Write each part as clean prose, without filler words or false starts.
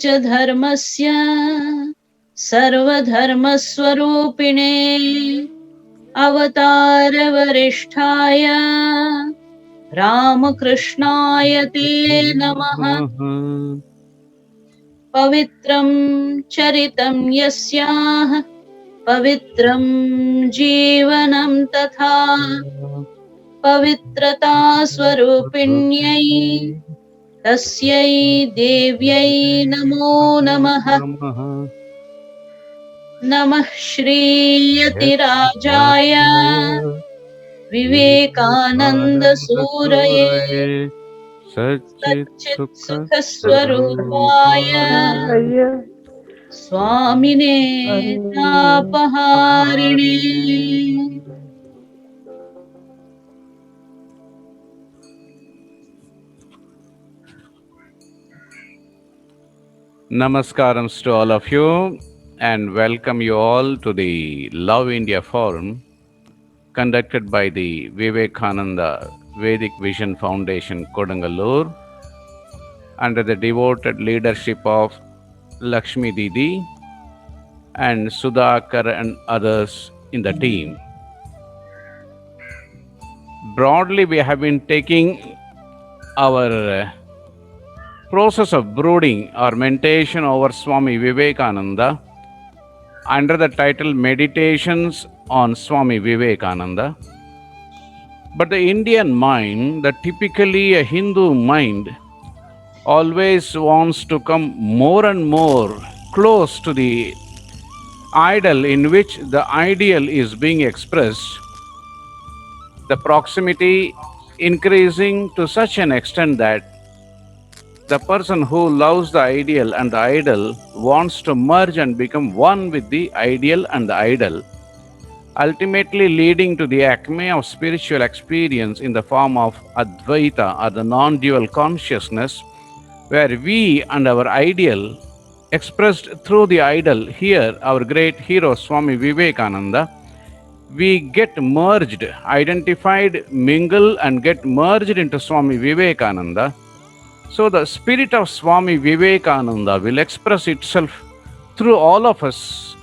च धर्मस्य सर्वधर्मस्वरूपिणे अवतारवरिष्ठाय रामकृष्णाय ते नमः। पवित्रं चरितं यस्याः पवित्रं जीवनं तथा पवित्रता स्वरूपिण्यै तस्यै देव्यै नमो नमः। नमः श्रीयतिराजाय विवेकानन्दसूरये सच्चित्सुखस्वरूपाय स्वामिने तापहारिणे। Namaskarams to all of you and welcome you all to the Love India Forum conducted by the Vivekananda Vedic Vision Foundation Kodangallur under the devoted leadership of Lakshmi Didi and Sudhakar and others in the team. Broadly, we have been taking our process of brooding or meditation over Swami Vivekananda under the title Meditations on Swami Vivekananda. But the Indian mind, the typically a Hindu mind, always wants to come more and more close to the idol in which the ideal is being expressed, the proximity increasing to such an extent that the person who loves the ideal and the idol wants to merge and become one with the ideal and the idol, ultimately leading to the acme of spiritual experience in the form of Advaita or the non-dual consciousness, where we and our ideal, expressed through the idol, here our great hero Swami Vivekananda, we get merged, identified, mingle and get merged into Swami Vivekananda. So the spirit of Swami Vivekananda will express itself through all of us,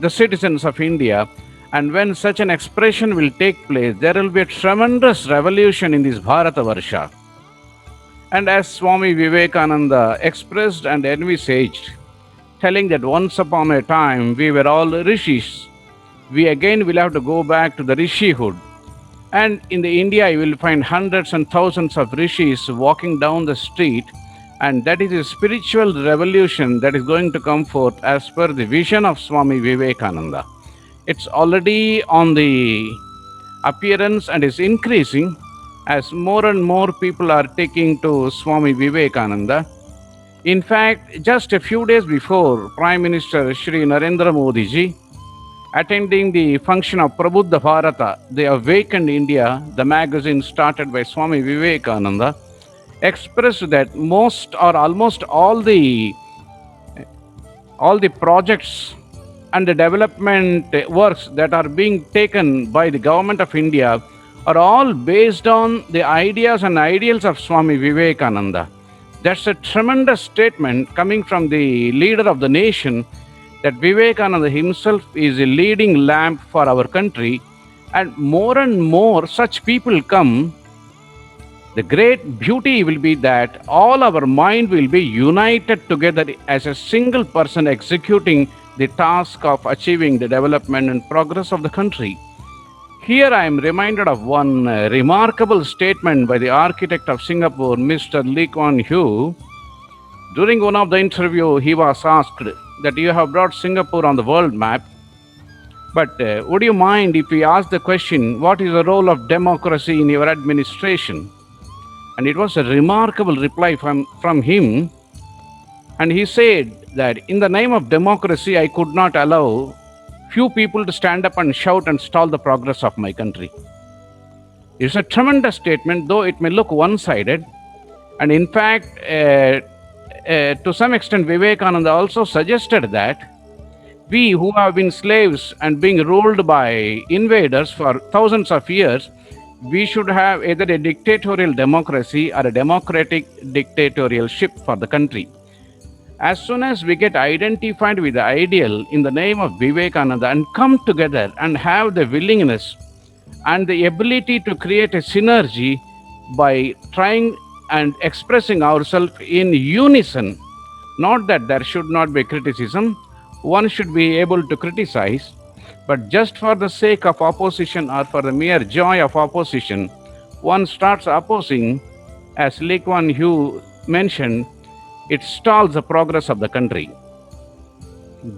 the citizens of India, and when such an expression will take place, there will be a tremendous revolution in this Bharatavarsha. And as Swami Vivekananda expressed and envisaged, telling that once upon a time we were all rishis, we again will have to go back to the rishihood. And in the India, you will find hundreds and thousands of rishis walking down the street. And that is a spiritual revolution that is going to come forth as per the vision of Swami Vivekananda. It's already on the appearance and is increasing as more and more people are taking to Swami Vivekananda. In fact, just a few days before, Prime Minister Shri Narendra Modi ji, attending the function of Prabuddha Bharata, the Awakened India, the magazine started by Swami Vivekananda, expressed that most or almost all the projects and the development works that are being taken by the government of India are all based on the ideas and ideals of Swami Vivekananda. That's a tremendous statement coming from the leader of the nation, that Vivekananda himself is a leading lamp for our country, and more such people come. The great beauty will be that all our mind will be united together as a single person executing the task of achieving the development and progress of the country. Here I am reminded of one remarkable statement by the architect of Singapore, Mr. Lee Kuan Yew. During one of the interview, he was asked that you have brought Singapore on the world map, but would you mind if we ask the question, what is the role of democracy in your administration? And it was a remarkable reply from him. And he said that in the name of democracy, I could not allow few people to stand up and shout and stall the progress of my country. It's a tremendous statement, though it may look one-sided. And in fact, to some extent, Vivekananda also suggested that we who have been slaves and being ruled by invaders for thousands of years, we should have either a dictatorial democracy or a democratic dictatorialship for the country. As soon as we get identified with the ideal in the name of Vivekananda and come together and have the willingness and the ability to create a synergy by trying and expressing ourselves in unison, not that there should not be criticism, one should be able to criticize, but just for the sake of opposition or for the mere joy of opposition, one starts opposing, as Lee Kuan Yew mentioned, it stalls the progress of the country.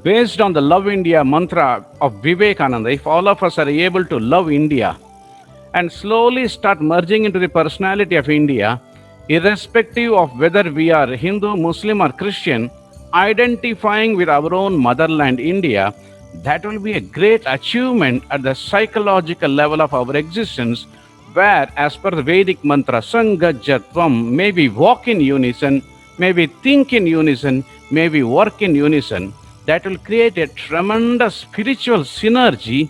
Based on the Love India mantra of Vivekananda, if all of us are able to love India and slowly start merging into the personality of India, irrespective of whether we are Hindu, Muslim, or Christian, identifying with our own motherland, India, that will be a great achievement at the psychological level of our existence, where, as per the Vedic mantra, Sangajatvam, may we walk in unison, may we think in unison, may we work in unison. That will create a tremendous spiritual synergy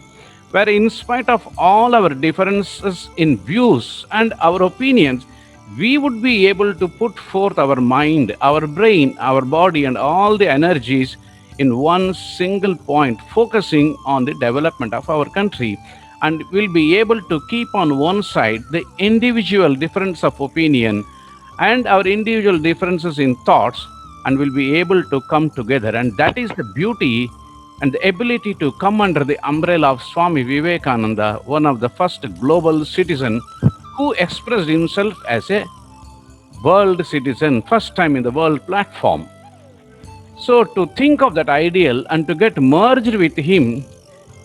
where, in spite of all our differences in views and our opinions, we would be able to put forth our mind, our brain, our body, and all the energies in one single point, focusing on the development of our country. And we'll be able to keep on one side the individual difference of opinion and our individual differences in thoughts, and will be able to come together. And that is the beauty and the ability to come under the umbrella of Swami Vivekananda, one of the first global citizen who expressed himself as a world citizen, first time in the world platform. So to think of that ideal and to get merged with him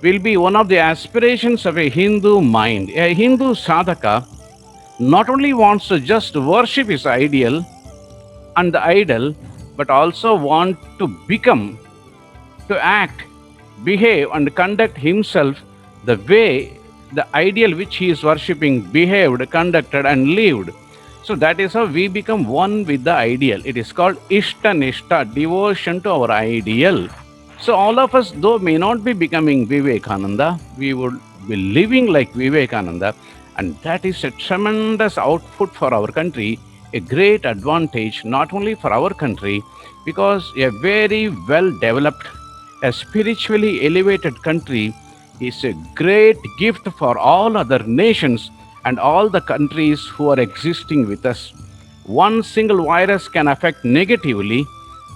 will be one of the aspirations of a Hindu mind. A Hindu sadhaka not only wants to just worship his ideal and the idol, but also want to become, to act, behave, and conduct himself the way the ideal which he is worshipping behaved, conducted, and lived. So that is how we become one with the ideal. It is called Ishta-Nishta, devotion to our ideal. So all of us, though may not be becoming Vivekananda, we would be living like Vivekananda, and that is a tremendous output for our country, a great advantage not only for our country, because a very well developed, a spiritually elevated country is a great gift for all other nations and all the countries who are existing with us. One single virus can affect negatively.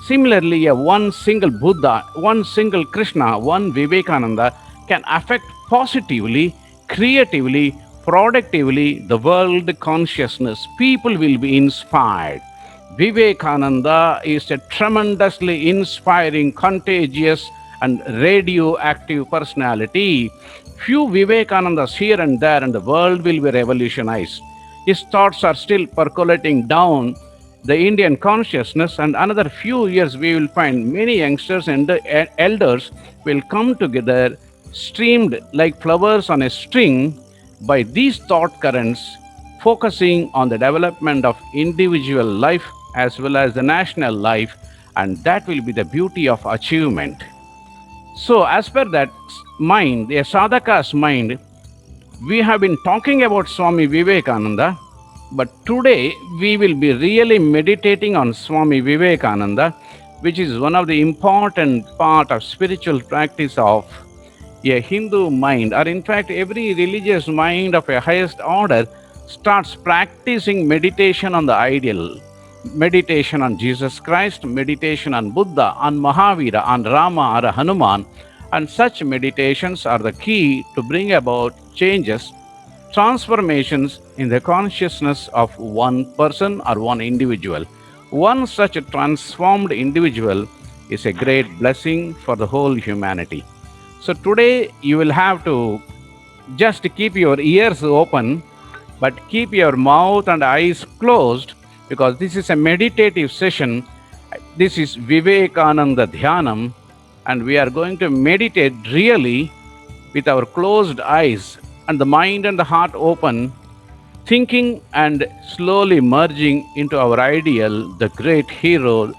Similarly, one single Buddha, one single Krishna, one Vivekananda can affect positively, creatively, productively the world consciousness. People will be inspired. Vivekananda is a tremendously inspiring, contagious, and radioactive personality. Few Vivekanandas here and there, and the world will be revolutionized. His thoughts are still percolating down the Indian consciousness, and another few years we will find many youngsters and elders will come together, streamed like flowers on a string by these thought currents, focusing on the development of individual life as well as the national life, and that will be the beauty of achievement. So, as per that mind, a sadhaka's mind, we have been talking about Swami Vivekananda, but today we will be really meditating on Swami Vivekananda, which is one of the important part of spiritual practice of a Hindu mind, or in fact every religious mind of a highest order starts practicing meditation on the ideal, meditation on Jesus Christ, meditation on Buddha, on Mahavira, on Rama or Hanuman, and such meditations are the key to bring about changes, transformations in the consciousness of one person or one individual. One such transformed individual is a great blessing for the whole humanity. So today you will have to just keep your ears open, but keep your mouth and eyes closed, because this is a meditative session. This is Vivekananda Dhyanam, and we are going to meditate really with our closed eyes and the mind and the heart open, thinking and slowly merging into our ideal, the great hero,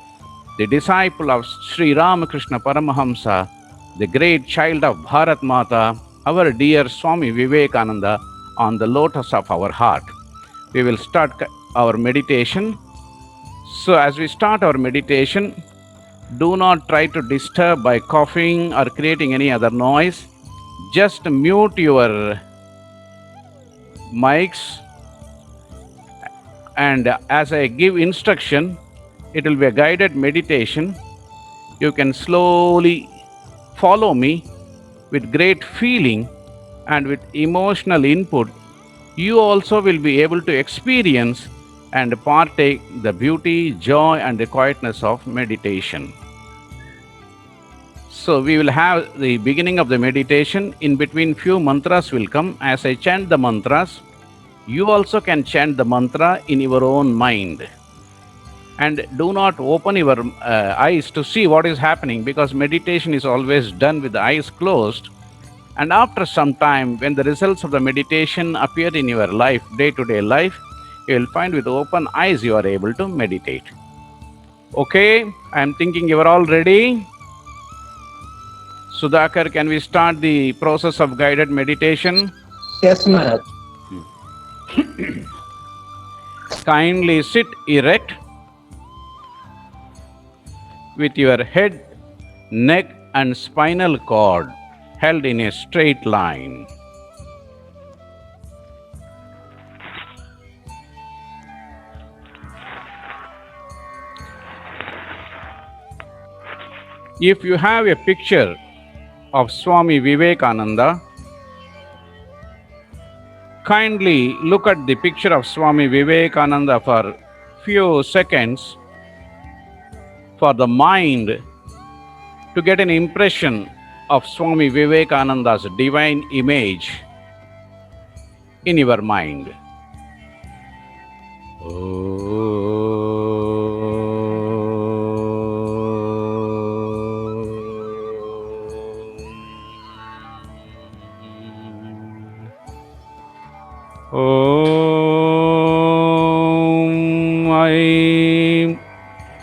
the disciple of Sri Ramakrishna Paramahamsa, the great child of Bharat Mata, our dear Swami Vivekananda, on the lotus of our heart. We will start our meditation. So as we start our meditation, Do not try to disturb by coughing or creating any other noise. Just mute your mics, and as I give instruction, it will be a guided meditation. You can slowly follow me with great feeling and with emotional input. You also will be able to experience and partake the beauty, joy, and the quietness of meditation. So we will have the beginning of the meditation. In between, few mantras will come. As I chant the mantras, you also can chant the mantra in your own mind. And do not open your eyes to see what is happening, because meditation is always done with the eyes closed. And after some time, when the results of the meditation appear in your life, day-to-day life, you will find with open eyes you are able to meditate. Okay, I am thinking you are all ready. Sudhakar, can we start the process of guided meditation? Yes, Maharaj. Kindly sit erect with your head, neck, and spinal cord held in a straight line. If you have a picture of Swami Vivekananda, kindly look at the picture of Swami Vivekananda for few seconds for the mind to get an impression of Swami Vivekananda's divine image in your mind. Om Aim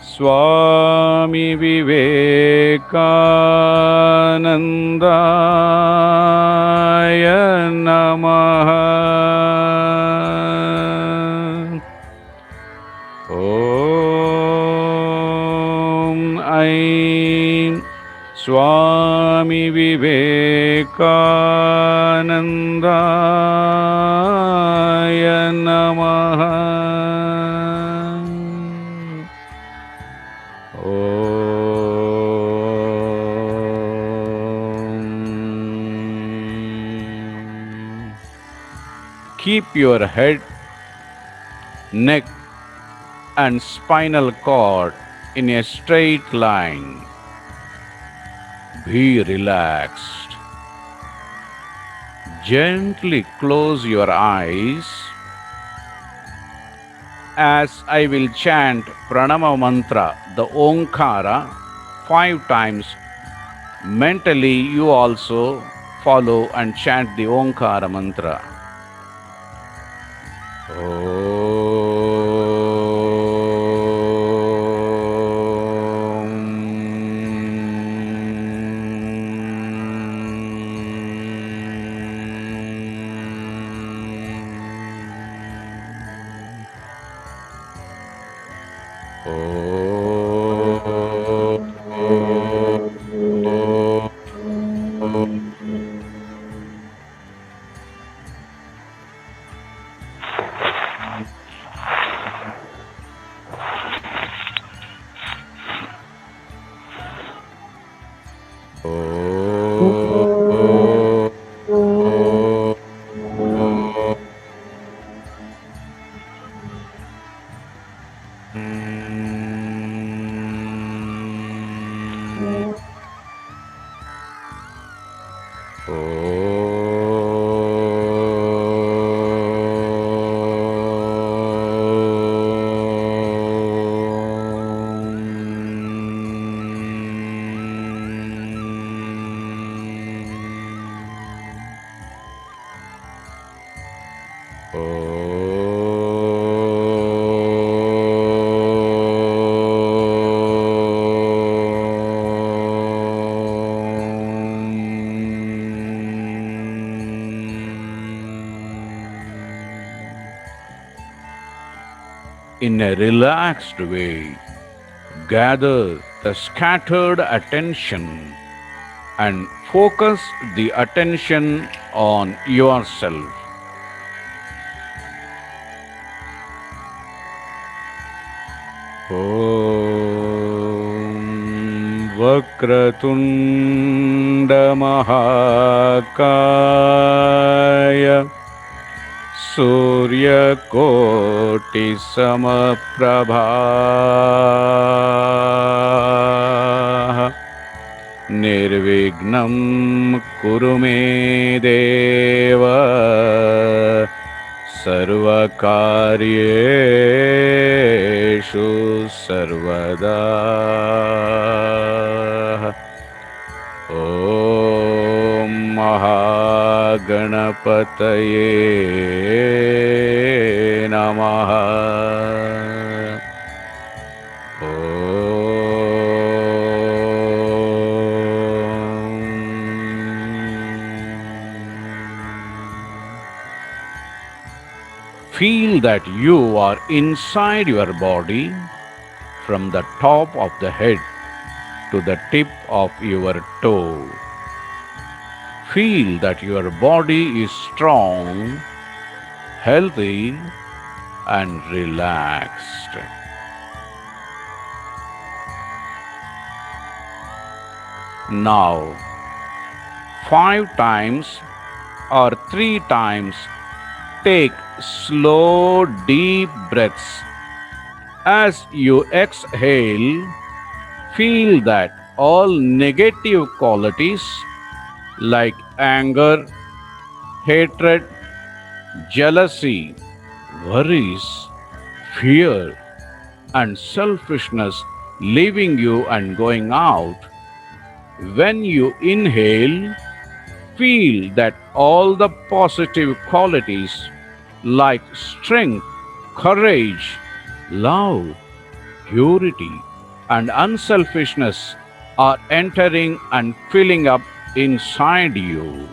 Swami Vivekanandaya Namaha. Om Aim Swami Vivekanandaya Namaha. Keep your head, neck, and spinal cord in a straight line. Be relaxed. Gently close your eyes as I will chant Pranama Mantra, the Omkara, 5 times. Mentally, you also follow and chant the Omkara Mantra. In a relaxed way, gather the scattered attention and focus the attention on yourself. Om Vakratunda Mahakaya Surya Koti Samaprabha Nirvignam Kurume Deva Sarvakaryeshu Sarvada. Om Mahaganapataye Namaha. Feel that you are inside your body from the top of the head to the tip of your toe. Feel that your body is strong, healthy, and relaxed. Now, 5 times or 3 times take slow, deep breaths. As you exhale, feel that all negative qualities like anger, hatred, jealousy, worries, fear, and selfishness leaving you and going out. When you inhale, feel that all the positive qualities like strength, courage, love, purity, and unselfishness are entering and filling up inside you.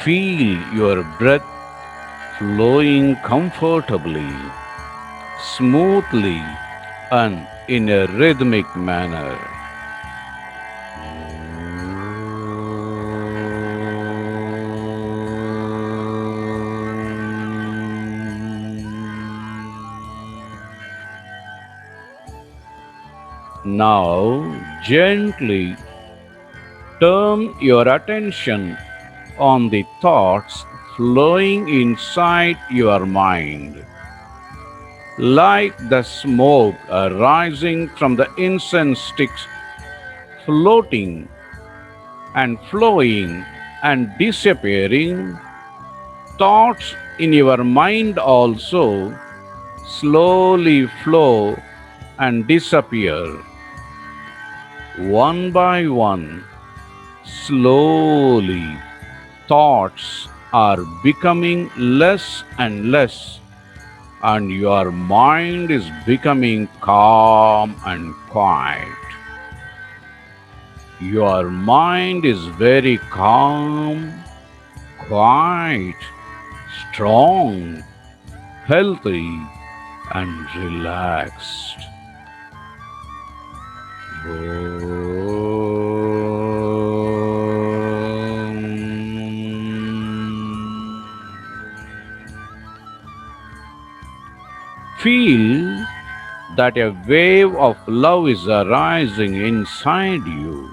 Feel your breath flowing comfortably, smoothly, and in a rhythmic manner. Now, gently turn your attention on the thoughts flowing inside your mind, like the smoke arising from the incense sticks, floating and flowing and disappearing. Thoughts in your mind also slowly flow and disappear. One by one, slowly, thoughts are becoming less and less, and your mind is becoming calm and quiet. Your mind is very calm, quiet, strong, healthy, and relaxed. Om feel that a wave of love is arising inside you.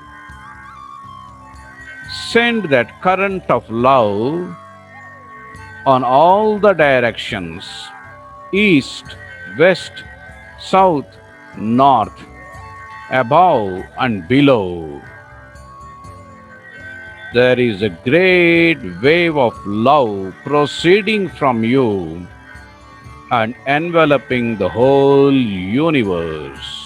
Send that current of love on all the directions: east, west, south, north, above and below. There is a great wave of love proceeding from you and enveloping the whole universe.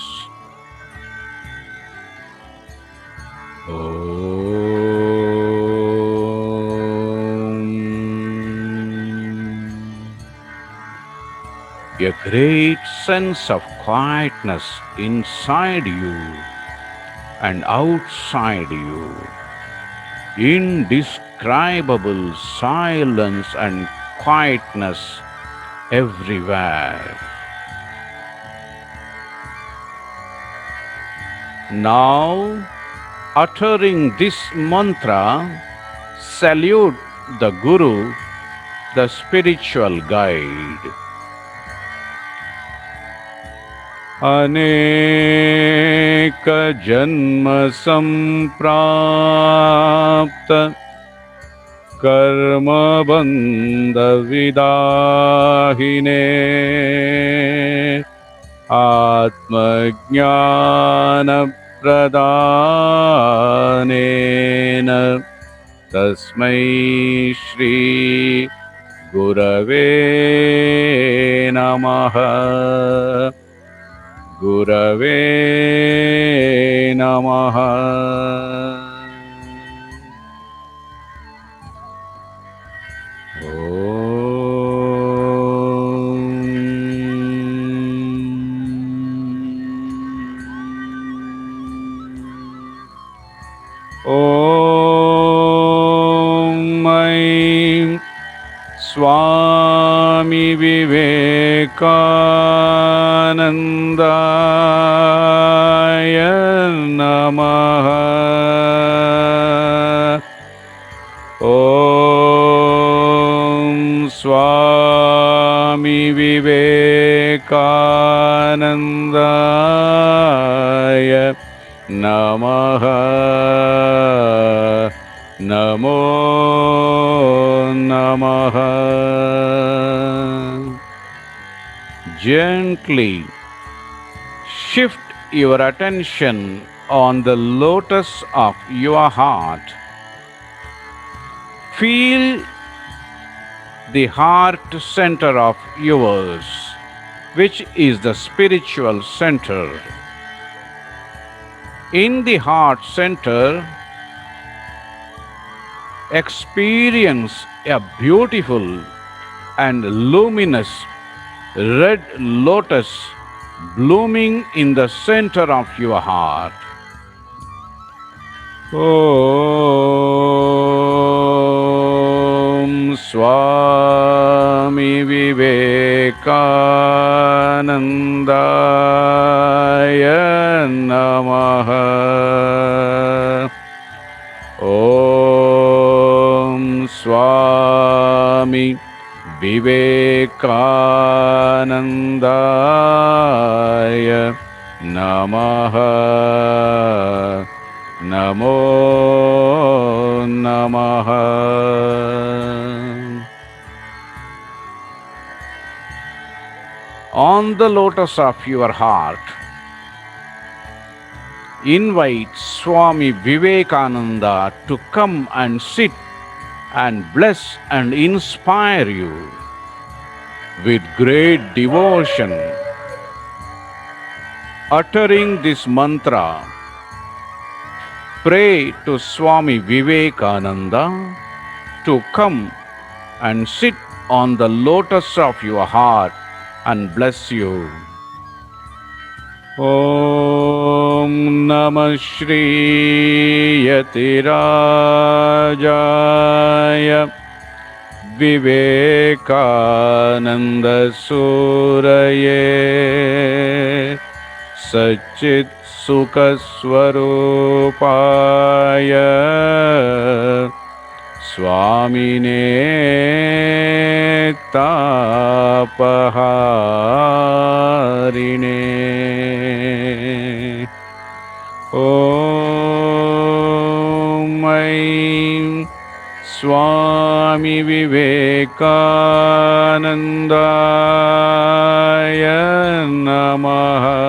A great sense of quietness inside you and outside you. Indescribable silence and quietness everywhere. Now, uttering this mantra, salute the Guru, the spiritual guide. अनेक जन्म संप्राप्त कर्म बंध विदाहिने आत्मज्ञान प्रदानेन तस्मै श्री गुरवे नमः. गुरवे नमः. ॐ ऐं स्वामी विवेकानन्दाय नमः. ॐ स्वामी विवेकानन्दाय नमः. नमो नमः. Gently shift your attention on the lotus of your heart. Feel the heart center of yours, which is the spiritual center. In the heart center, experience a beautiful and luminous red lotus blooming in the center of your heart. Om Swami Vivekanandaya Namaha. Om Swami Vivekanandaya Namaha. Namo Namaha. On the lotus of your heart, invite Swami Vivekananda to come and sit and bless and inspire you with great devotion. Uttering this mantra, pray to Swami Vivekananda to come and sit on the lotus of your heart and bless you. Om Namah Shri Yatirajaya Vivekananda Suraye Satchit Sukha Swarupaya Swamine Tapahara. Namaha.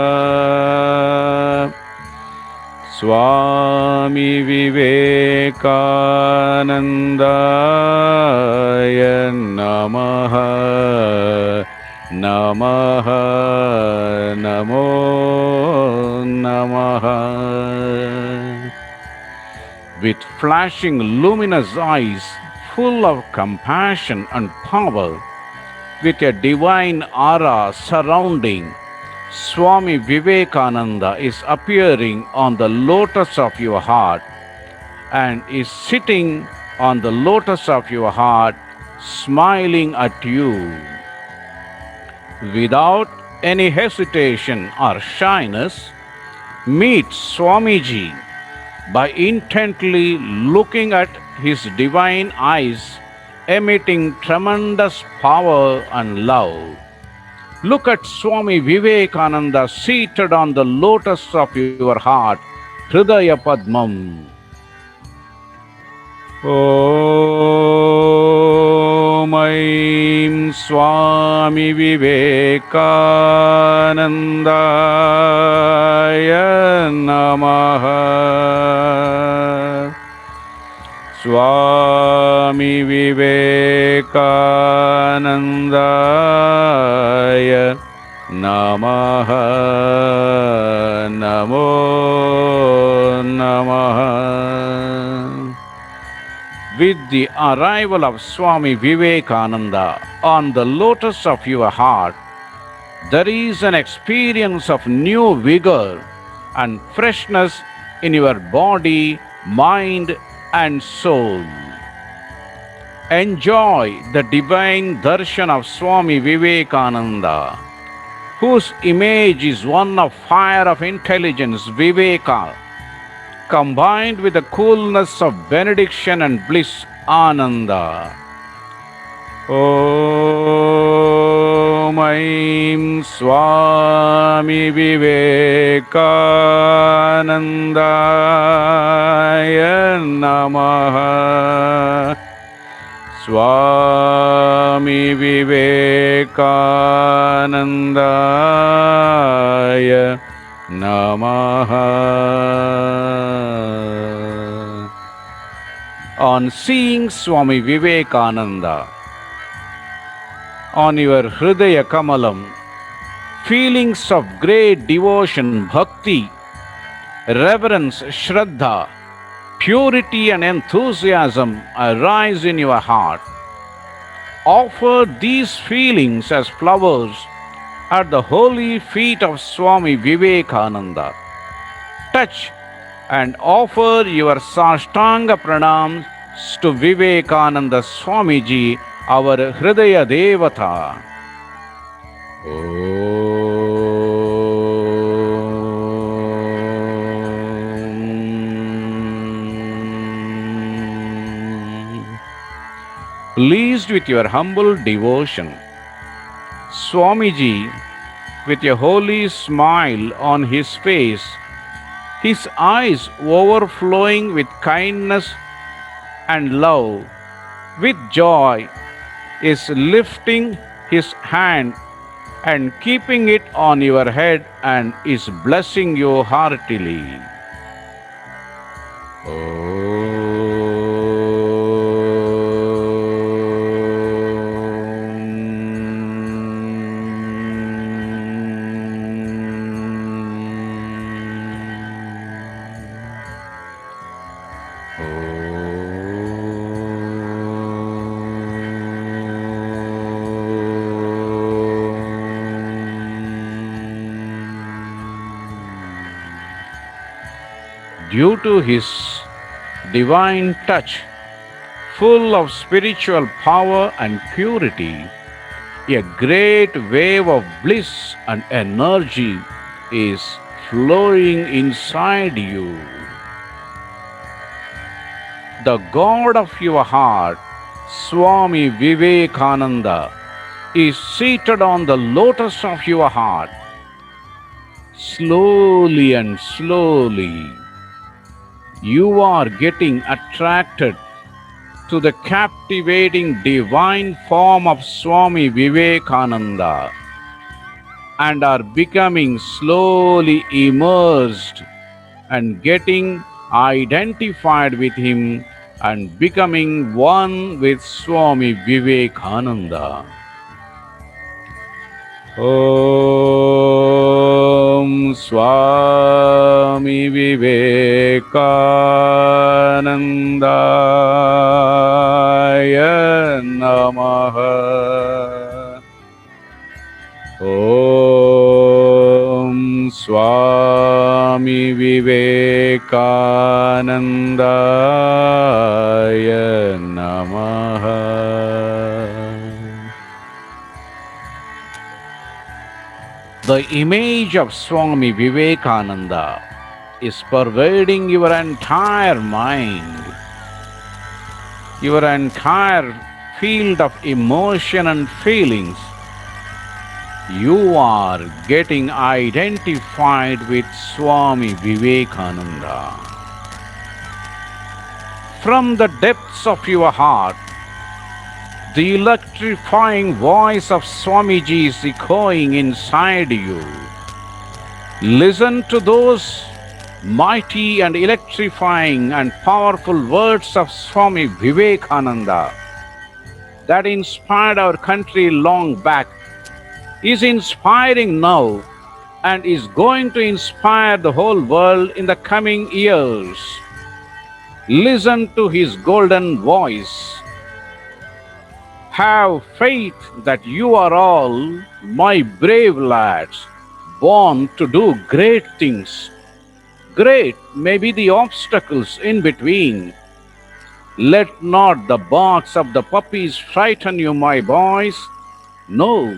Swami Vivekanandaya Namaha. Namaha. Namo Namaha. With flashing luminous eyes full of compassion and power, with a divine aura surrounding, Swami Vivekananda is appearing on the lotus of your heart and is sitting on the lotus of your heart, smiling at you. Without any hesitation or shyness, meet Swamiji by intently looking at his divine eyes, emitting tremendous power and love. Look at Swami Vivekananda seated on the lotus of your heart, Hridaya Padmam. Om Aim Swami Vivekanandaya Namaha. Swami Vivekanandaya Namaha. Namo Namaha. With the arrival of Swami Vivekananda on the lotus of your heart, there is an experience of new vigor and freshness in your body, mind, and soul. Enjoy the divine darshan of Swami Vivekananda, whose image is one of fire of intelligence, Viveka, combined with the coolness of benediction and bliss, Ananda. Om Aim Swami Vivekanandaya Namaha. Swami Vivekanandaya Namaha. On seeing Swami Vivekananda on your Hridaya Kamalam, feelings of great devotion, bhakti, reverence, shraddha, purity and enthusiasm arise in your heart. Offer these feelings as flowers at the holy feet of Swami Vivekananda. Touch and offer your Sashtanga pranams to Vivekananda Swamiji, our Hridaya Devata. Pleased with your humble devotion, Swamiji, with a holy smile on his face, his eyes overflowing with kindness and love, with joy, is lifting his hand and keeping it on your head and is blessing you heartily. Due to his divine touch, full of spiritual power and purity, a great wave of bliss and energy is flowing inside you. The God of your heart, Swami Vivekananda, is seated on the lotus of your heart. Slowly and slowly, you are getting attracted to the captivating divine form of Swami Vivekananda and are becoming slowly immersed and getting identified with him and becoming one with Swami Vivekananda. Om Swami Vivekanandaya Namaha. Om Swami Vivekanandaya Namaha. The image of Swami Vivekananda is pervading your entire mind, your entire field of emotion and feelings. You are getting identified with Swami Vivekananda. From the depths of your heart, the electrifying voice of Swamiji is echoing inside you. Listen to those mighty and electrifying and powerful words of Swami Vivekananda that inspired our country long back, is inspiring now, and is going to inspire the whole world in the coming years. Listen to his golden voice. Have faith that you are all my brave lads, born to do great things. Great may be the obstacles in between. Let not the barks of the puppies frighten you, my boys. No,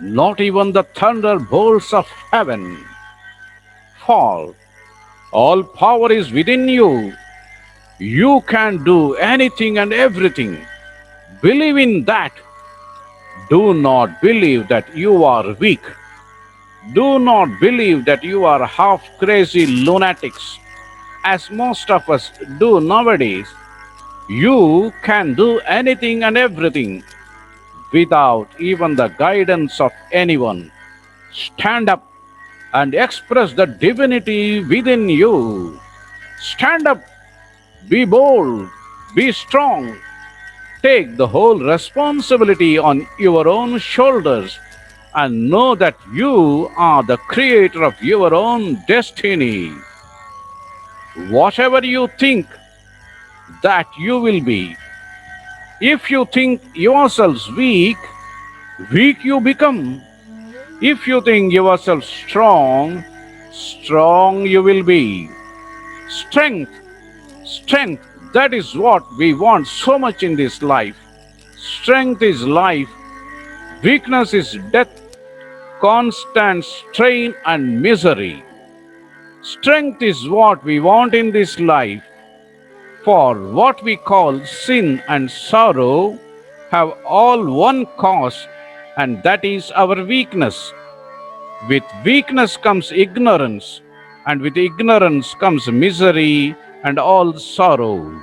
not even the thunderbolts of heaven. For all power is within you. You can do anything and everything. Believe in that. Do not believe that you are weak. Do not believe that you are half crazy lunatics, as most of us do nowadays. You can do anything and everything without even the guidance of anyone. Stand up and express the divinity within you. Stand up, be bold, be strong. Take the whole responsibility on your own shoulders and know that you are the creator of your own destiny. Whatever you think that you will be, if you think yourselves weak, weak you become. If you think yourself strong, strong you will be. Strength, strength. That is what we want so much in this life. Strength is life, weakness is death, constant strain and misery. Strength is what we want in this life, for what we call sin and sorrow have all one cause, and that is our weakness. With weakness comes ignorance, and with ignorance comes misery and all sorrow.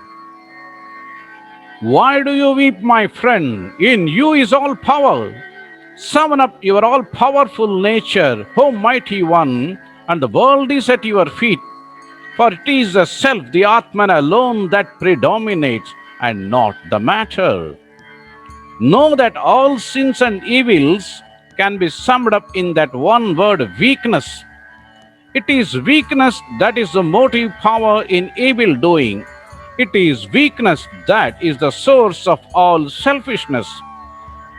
Why do you weep, my friend? In you is all power. Summon up your all-powerful nature, O mighty one, and the world is at your feet. For it is the self, the Atman alone that predominates, and not the matter. Know that all sins and evils can be summed up in that one word, weakness. It is weakness that is the motive power in evil doing. It is weakness that is the source of all selfishness.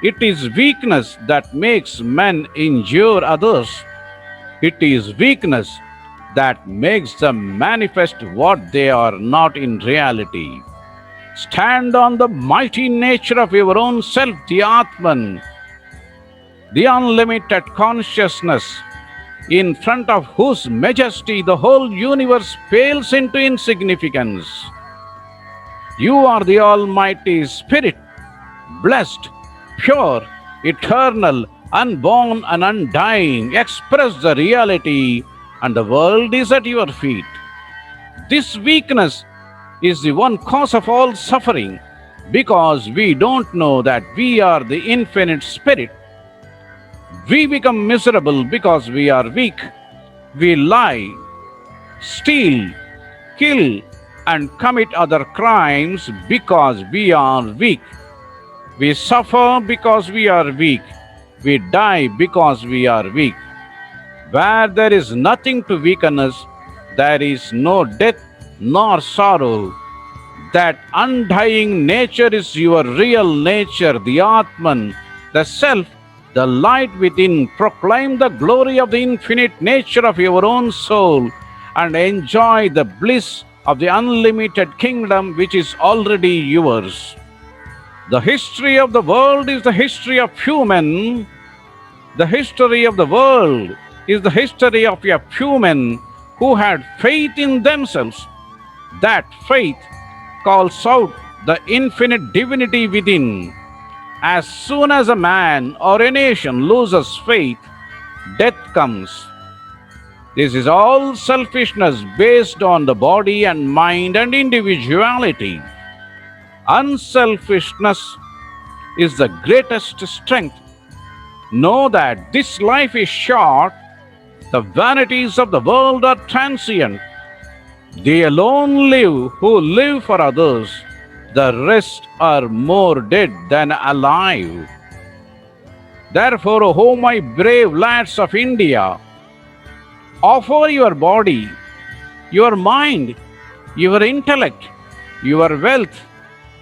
It is weakness that makes men injure others. It is weakness that makes them manifest what they are not in reality. Stand on the mighty nature of your own self, the Atman, the unlimited consciousness, in front of whose majesty the whole universe pales into insignificance. You are the Almighty Spirit, blessed, pure, eternal, unborn and undying. Express the reality, and the world is at your feet. This weakness is the one cause of all suffering. because we don't know that we are the infinite spirit. We become miserable because we are weak. We lie, steal, kill, and commit other crimes because we are weak. We suffer because we are weak. We die because we are weak. Where there is nothing to weaken us, there is no death nor sorrow. That undying nature is your real nature, the Atman, the Self, the light within. Proclaim the glory of the infinite nature of your own soul and enjoy the bliss of the unlimited kingdom which is already yours. The history of the world is the history of human. The history of the world is the history of a few men who had faith in themselves. That faith calls out the infinite divinity within. As soon as a man or a nation loses faith, death comes. This is all selfishness based on the body and mind and individuality. Unselfishness is the greatest strength. Know that this life is short. The vanities of the world are transient. They alone live who live for others. The rest are more dead than alive. Therefore, O my brave lads of India, offer your body, your mind, your intellect, your wealth,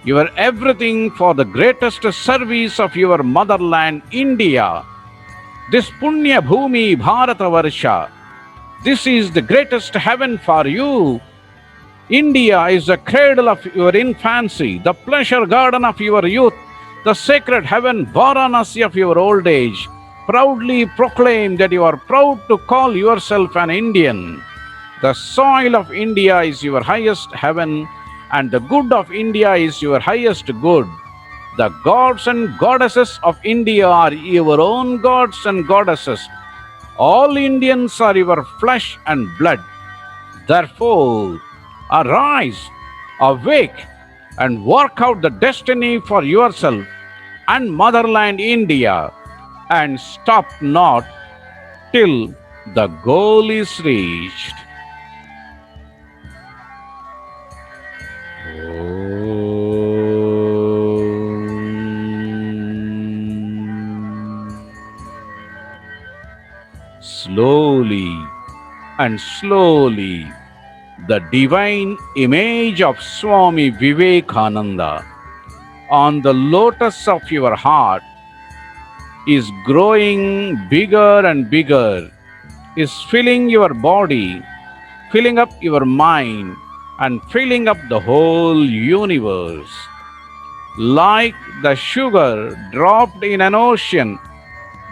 your everything for the greatest service of your motherland, India. This Punya Bhumi Bharatavarsha, this is the greatest heaven for you. India is the cradle of your infancy, the pleasure garden of your youth, the sacred heaven Varanasi of your old age. Proudly proclaim that you are proud to call yourself an Indian. The soil of India is your highest heaven, and the good of India is your highest good. The gods and goddesses of India are your own gods and goddesses. All Indians are your flesh and blood. Therefore, arise, awake, and work out the destiny for yourself and motherland India, and stop not till the goal is reached. Slowly and slowly, the divine image of Swami Vivekananda on the lotus of your heart is growing bigger and bigger, is filling your body, filling up your mind, and filling up the whole universe. Like the sugar dropped in an ocean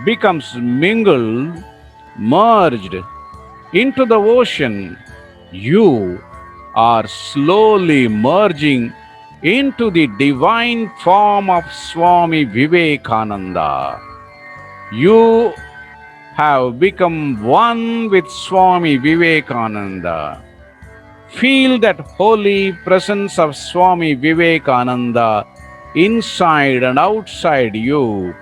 becomes mingled, merged into the ocean, you are slowly merging into the divine form of Swami Vivekananda. You have become one with Swami Vivekananda. Feel that holy presence of Swami Vivekananda inside and outside you.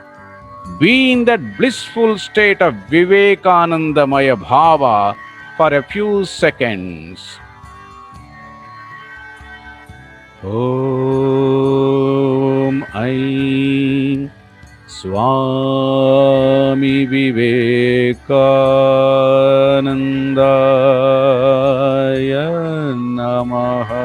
Be in that blissful state of Vivekanandamaya Bhava for a few seconds. Om Aim Swami Vivekanandaya Namaha.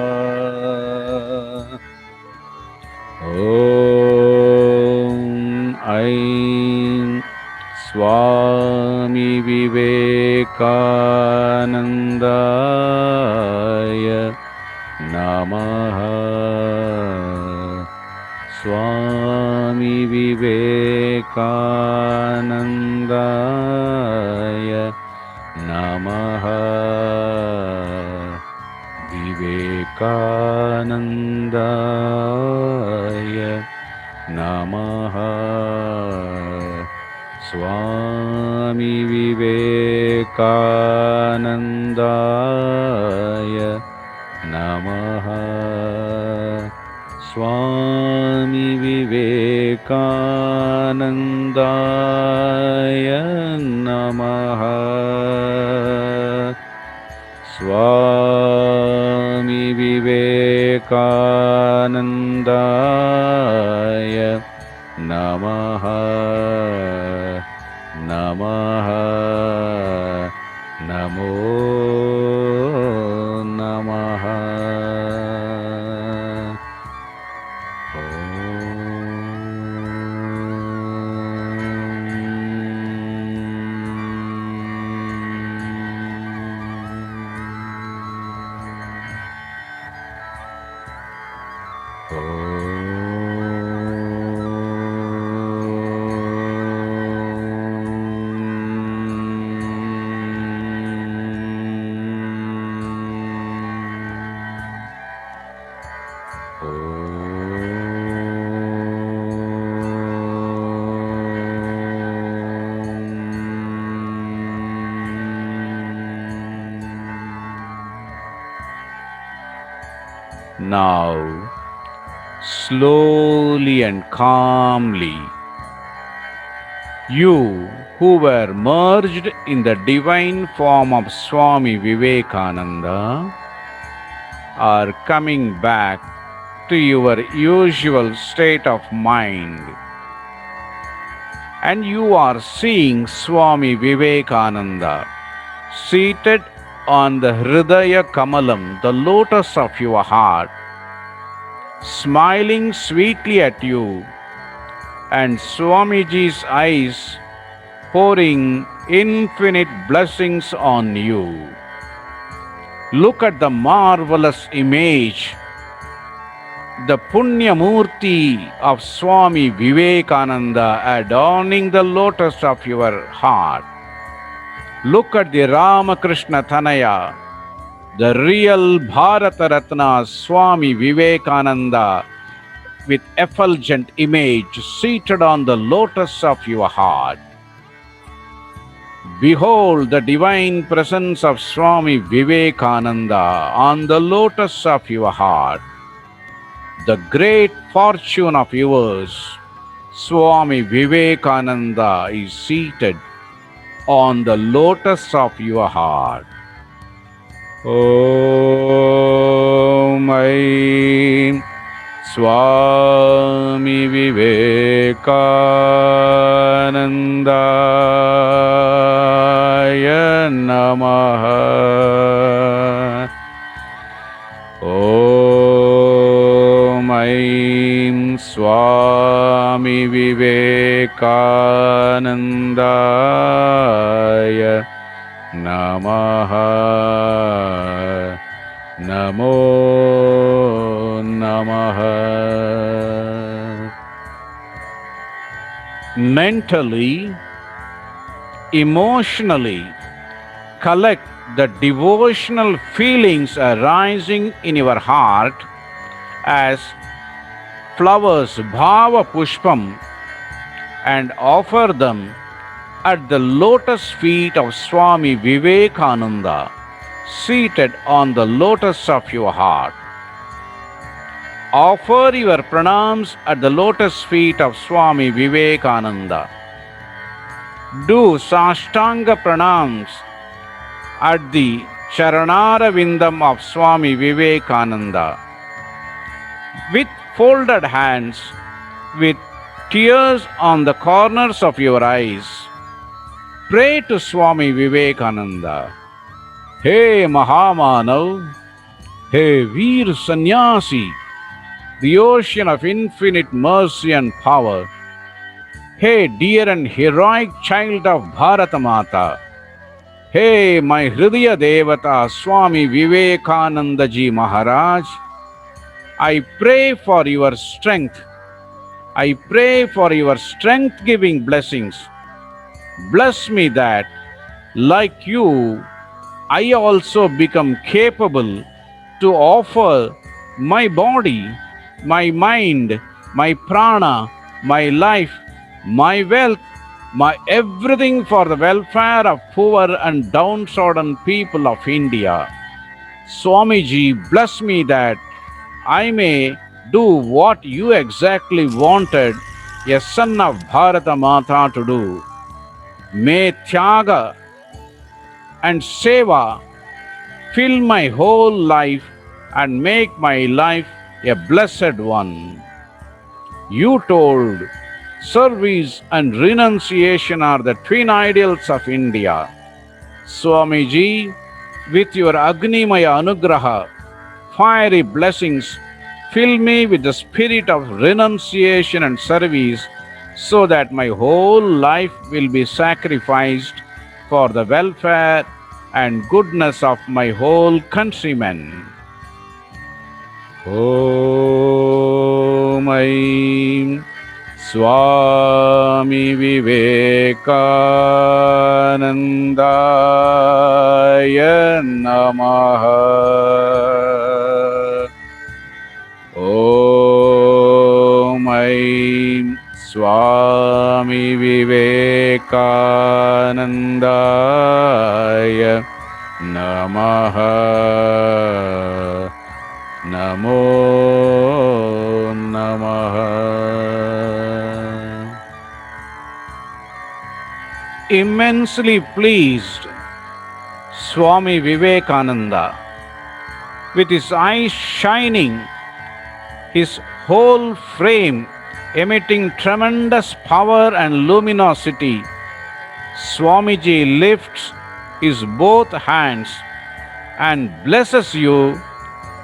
Om Aim Swami Vivekanandaya Namaha. Swami Vivekanandaya Namaha. Vivekanandaya Namaha. Swami Vivekanandaya Namaha. Swami Vivekanandaya Namaha. Swami Vivekanandaya Namaha. Namaha. Namo Namaha. Now, slowly and calmly, you who were merged in the divine form of Swami Vivekananda are coming back to your usual state of mind. And you are seeing Swami Vivekananda seated on the Hridaya Kamalam, the lotus of your heart, smiling sweetly at you, and Swamiji's eyes pouring infinite blessings on you. Look at the marvelous image, the Punya Murti of Swami Vivekananda adorning the lotus of your heart. Look at the Ramakrishna Tanaya, the real Bharata Ratna Swami Vivekananda with effulgent image seated on the lotus of your heart. Behold the divine presence of Swami Vivekananda on the lotus of your heart. The great fortune of yours, Swami Vivekananda is seated on the lotus of your heart. Om Aim Swami Vivekanandaya Namaha. Om Aim Swami Vivekanandaya Namaha. Namo Namaha. Mentally, emotionally, collect the devotional feelings arising in your heart as flowers bhava pushpam and offer them at the lotus feet of Swami Vivekananda, seated on the lotus of your heart. Offer your pranams at the lotus feet of Swami Vivekananda. Do Sashtanga pranams at the Charanara Vindam of Swami Vivekananda. With folded hands, with tears on the corners of your eyes, pray to Swami Vivekananda. Hey Mahamanav, hey Veer Sannyasi, the ocean of infinite mercy and power. Hey dear and heroic child of Bharata Mata. Hey my Hridaya Devata Swami Vivekananda Ji Maharaj. I pray for your strength. I pray for your strength-giving blessings. Bless me that, like you, I also become capable to offer my body, my mind, my prana, my life, my wealth, my everything for the welfare of poor and downtrodden people of India. Swamiji, bless me that I may do what you exactly wanted a son of Bharata Mata to do. May Tyaga and Seva fill my whole life and make my life a blessed one. You told service and renunciation are the twin ideals of India. Swamiji, with your Agnimaya Anugraha, fiery blessings, fill me with the spirit of renunciation and service so that my whole life will be sacrificed for the welfare and goodness of my whole countrymen. Om Aim Swami Vivekanandaya Namaha. Om Aim Swami Vivekanandaya Namaha. Namo Namaha. Immensely pleased, Swami Vivekananda, with his eyes shining, his whole frame emitting tremendous power and luminosity, Swamiji lifts his both hands and blesses you,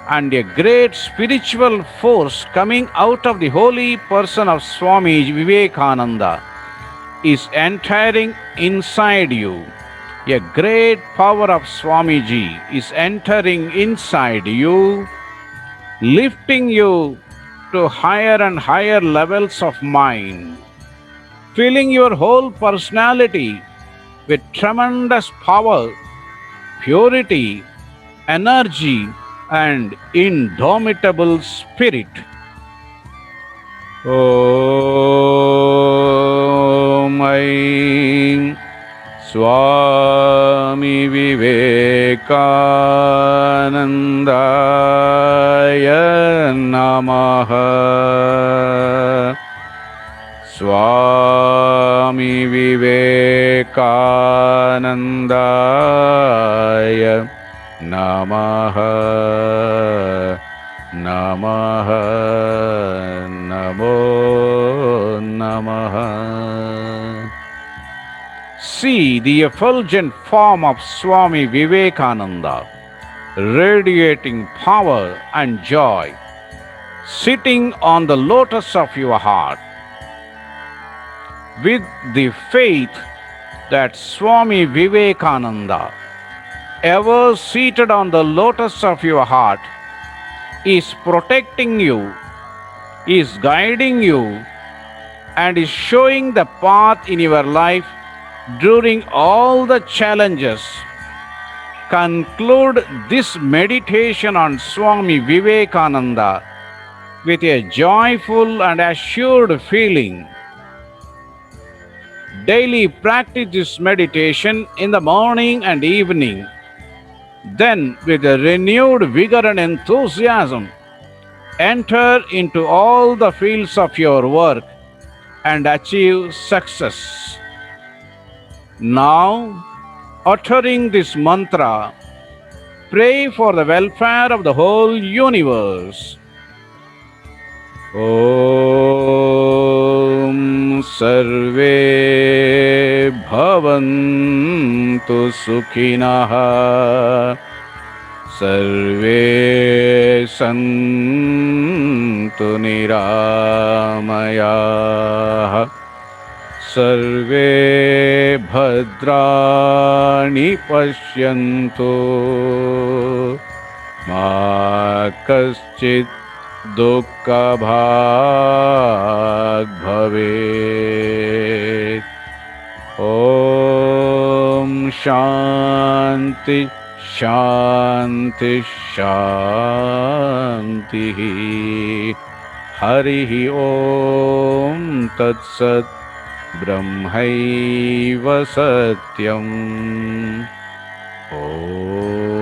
and a great spiritual force coming out of the holy person of Swami Vivekananda is entering inside you. A great power of Swamiji is entering inside you, lifting you to higher and higher levels of mind, filling your whole personality with tremendous power, purity, energy, and indomitable spirit. Om Aim Swami Vivekanandaya Namaha. Swami Vivekanandaya Namaha. Namaha. Namo Namaha. See the effulgent form of Swami Vivekananda, radiating power and joy, sitting on the lotus of your heart. With the faith that Swami Vivekananda, ever seated on the lotus of your heart, is protecting you, is guiding you, and is showing the path in your life during all the challenges. Conclude this meditation on Swami Vivekananda with a joyful and assured feeling. Daily practice this meditation in the morning and evening. Then, with a renewed vigor and enthusiasm, enter into all the fields of your work and achieve success. Now, uttering this mantra, pray for the welfare of the whole universe. Om Sarve Bhavantu Sukhinah, Sarve Santu Niramayah, Sarve Bhadrani Pashyantu, Ma Kaschit Dukkha Bhag Bhavet. Om Shanti Shanti Shanti. Harihi Om Tat Sat. Brahmaiva Satyam. Om